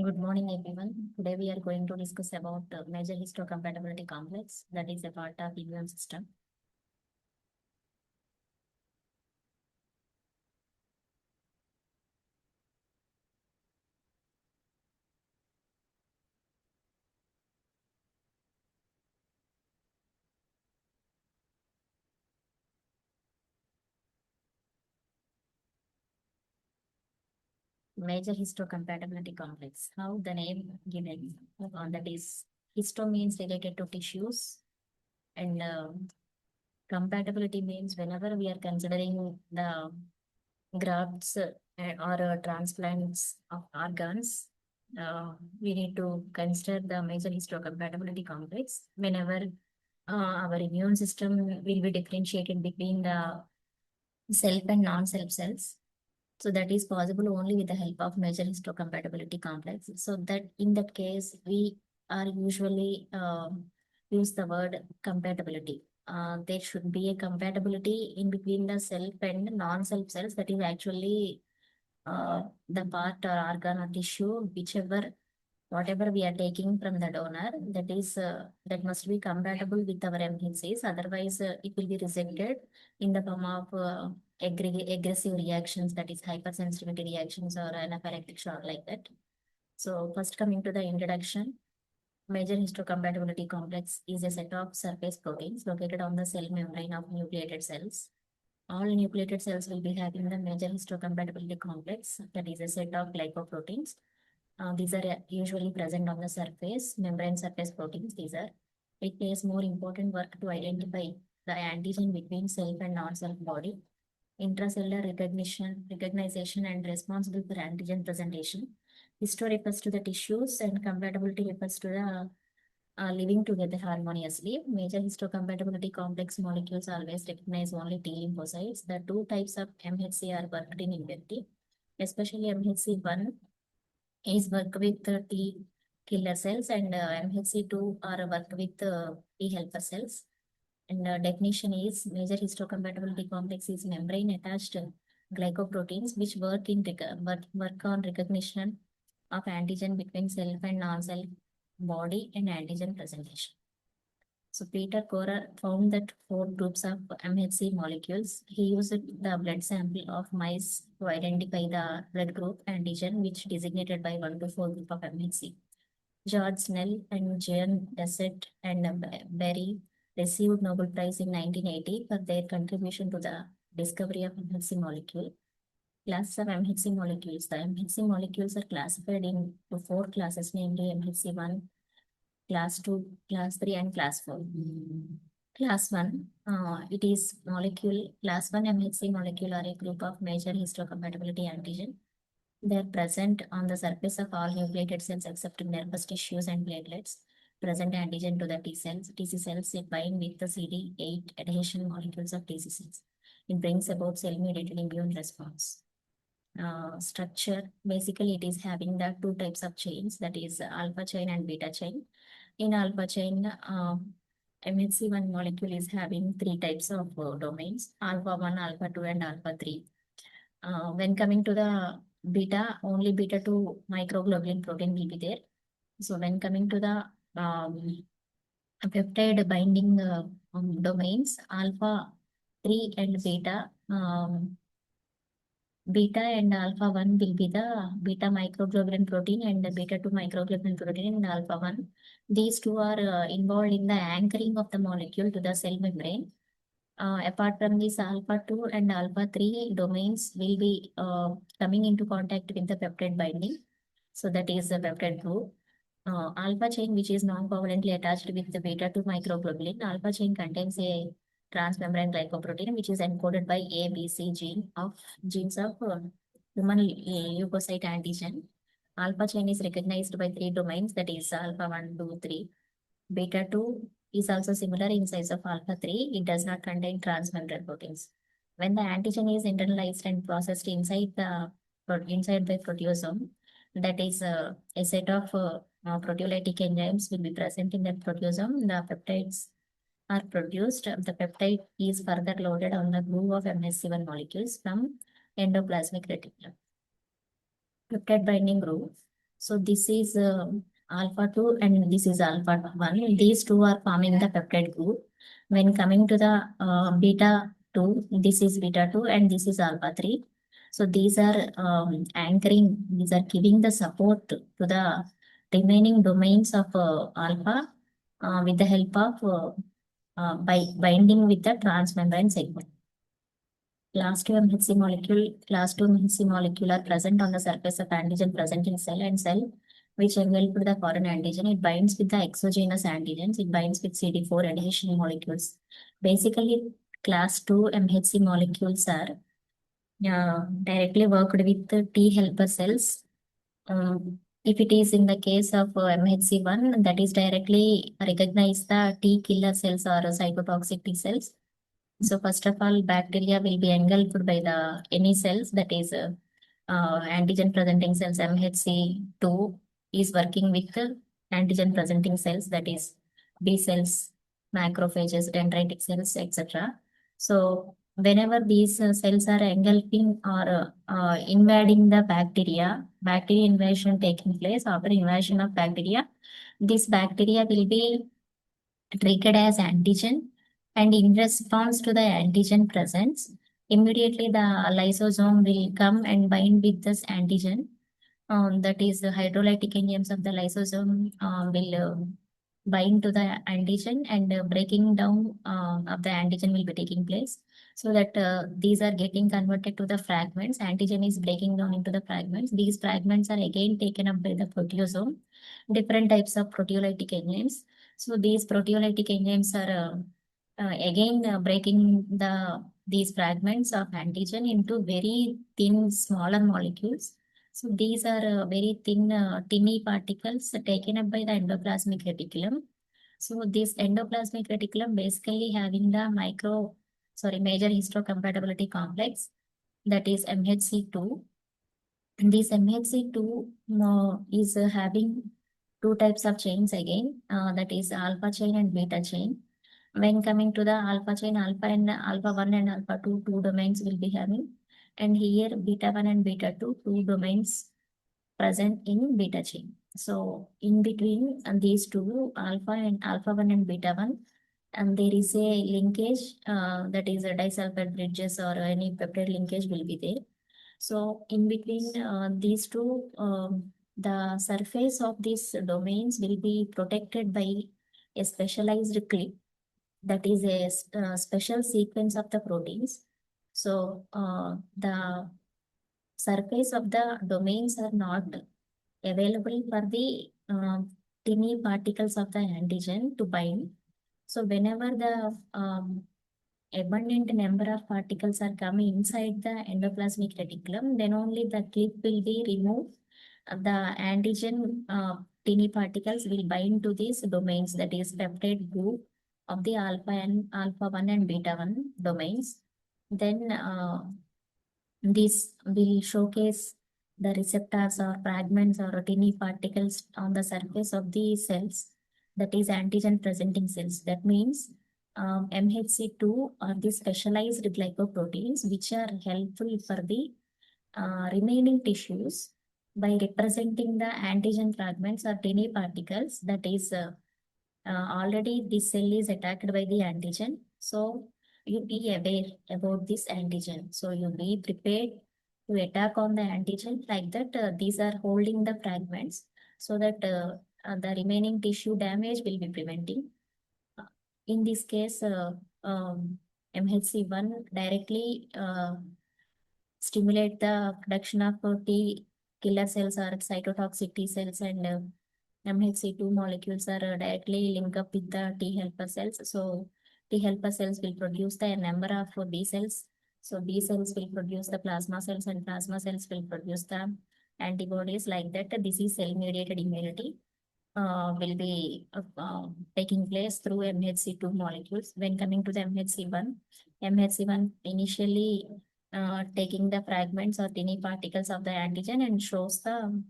Good morning, everyone. Today we are going to discuss about major histocompatibility complex that is a part of immune system. Major histocompatibility complex. How the name given that is histo means related to tissues and compatibility means whenever we are considering the grafts or transplants of organs, we need to consider the major histocompatibility complex whenever our immune system will be differentiated between the self and non-self cells. So that is possible only with the help of major histocompatibility complex. So that in that case, we are usually use the word compatibility. There should be a compatibility in between the self and non-self cells. That is actually the part or organ or tissue, whatever we are taking from the donor, that must be compatible with our MHCs. Otherwise, it will be rejected in the form of aggressive reactions, that is hypersensitivity reactions or anaphylactic shock like that. So first coming to the introduction, major histocompatibility complex is a set of surface proteins located on the cell membrane of nucleated cells. All nucleated cells will be having the major histocompatibility complex, that is a set of glycoproteins. These are usually present on the surface, membrane surface proteins. It plays more important work to identify the antigen between self and non-self body, intracellular recognition and responsible for antigen presentation. Histo refers to the tissues and compatibility refers to the living together harmoniously. Major histocompatibility complex molecules always recognize only T lymphocytes. The two types of MHC are worked in inventory, especially MHC1 is work with T killer cells and MHC2 are work with T helper cells. And definition is major histocompatibility complex is membrane attached glycoproteins which work on recognition of antigen between self and non-self body and antigen presentation. So Peter Korer found that 4 groups of MHC molecules. He used the blood sample of mice to identify the blood group antigen which designated by 1 to 4 group of MHC. George Snell and Jean Dassett and Berry received Nobel Prize in 1980 for their contribution to the discovery of MHC molecule. Classes of MHC molecules. The MHC molecules are classified into 4 classes, namely MHC1, class 2, class 3, and class 4. Class 1, it is molecule, class 1 MHC molecule are a group of major histocompatibility antigen. They are present on the surface of all nucleated cells except nervous tissues and platelets. Present antigen to the T cells. TC cells bind with the CD8 adhesion molecules of TC cells. It brings about cell-mediated immune response. Structure, basically it is having the 2 types of chains, that is alpha chain and beta chain. In alpha chain, MHC1 molecule is having 3 types of domains, alpha 1, alpha 2, and alpha 3. When coming to the beta, only beta 2 microglobulin protein will be there. So when coming to the peptide binding domains, alpha 3 and beta and alpha 1 will be the beta microglobulin protein and the beta 2 microglobulin protein in alpha 1. These two are involved in the anchoring of the molecule to the cell membrane. Apart from this, alpha 2 and alpha 3 domains will be coming into contact with the peptide binding. So that is the peptide group. Alpha chain, which is non-covalently attached with the beta 2 microglobulin. Alpha chain contains a transmembrane glycoprotein, which is encoded by A, B, C genes of human leukocyte antigen. Alpha chain is recognized by 3 domains, that is alpha 1, 2, 3. Beta 2 is also similar in size of alpha 3. It does not contain transmembrane proteins. When the antigen is internalized and processed inside the proteasome, that is a set of proteolytic enzymes will be present in the proteasome. The peptides are produced. The peptide is further loaded on the groove of MHC1 molecules from endoplasmic reticulum. Peptide binding groove. So this is alpha 2 and this is alpha 1. These two are forming the peptide group. When coming to the beta 2, this is beta 2 and this is alpha 3. So these are anchoring, these are giving the support to the remaining domains of alpha with the help of by binding with the transmembrane segment. Class 2 MHC molecule are present on the surface of antigen present in cell and cell which envelop the foreign antigen. It binds with the exogenous antigens. It binds with CD4 adhesion molecules. Basically, class 2 MHC molecules are directly worked with the T helper cells. If it is in the case of MHC1, that is directly recognize the T killer cells or cytotoxic T cells. So first of all, bacteria will be engulfed by the any cells, that is antigen presenting cells. MHC2 is working with the antigen presenting cells, that is B cells, macrophages, dendritic cells, etc. So whenever these cells are engulfing or invading the bacteria invasion taking place. After invasion of bacteria, this bacteria will be treated as antigen, and in response to the antigen presence, immediately the lysosome will come and bind with this antigen. That is the hydrolytic enzymes of the lysosome will bind to the antigen, and breaking down of the antigen will be taking place, so that these are getting converted to the fragments. Antigen is breaking down into the fragments. These fragments are again taken up by the proteasome, different types of proteolytic enzymes. So these proteolytic enzymes are again breaking these fragments of antigen into very thin, smaller molecules. So these are very thin, tiny particles taken up by the endoplasmic reticulum. So this endoplasmic reticulum basically having the major histocompatibility complex, that is MHC2. And this MHC2 is having two types of chains again, that is alpha chain and beta chain. When coming to the alpha chain, alpha and alpha 1 and alpha 2, two domains will be having. And here beta 1 and beta 2, two domains present in beta chain. So in between these two, alpha 1 and beta 1, and there is a linkage, that is a disulfide bridges or any peptide linkage will be there. So in between these two, the surface of these domains will be protected by a specialized clip, that is a special sequence of the proteins. So the surface of the domains are not available for the tiny particles of the antigen to bind. So whenever the abundant number of particles are coming inside the endoplasmic reticulum, then only the clip will be removed. The antigen tiny particles will bind to these domains, that is peptide group of the alpha 1 and beta 1 domains. Then this will showcase the receptors or fragments or tiny particles on the surface of the cells, that is antigen presenting cells. That means MHC2 are the specialized glycoproteins which are helpful for the remaining tissues by representing the antigen fragments or tiny particles, that is already this cell is attacked by the antigen. So you be aware about this antigen. So you be prepared to attack on the antigen, like that. These are holding the fragments so that the remaining tissue damage will be preventing. In this case, MHC1 directly stimulate the production of T killer cells or cytotoxic T cells, and MHC2 molecules are directly linked up with the T helper cells. So T helper cells will produce the number of B cells. So B cells will produce the plasma cells, and plasma cells will produce the antibodies, like that. This is cell-mediated immunity will be taking place through MHC2 molecules. When coming to the MHC1 initially taking the fragments or tiny particles of the antigen and shows the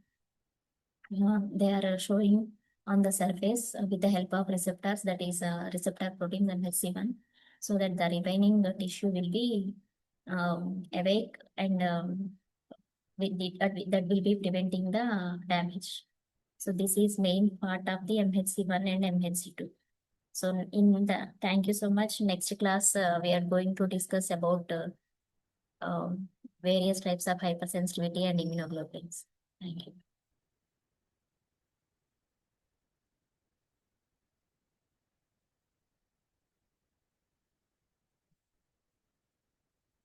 they are showing on the surface with the help of receptors, that is receptor proteins MHC1, so that the remaining tissue will be awake and that will be preventing the damage. So this is main part of the MHC1 and MHC2. So thank you so much. Next class, we are going to discuss about various types of hypersensitivity and immunoglobulins. Thank you.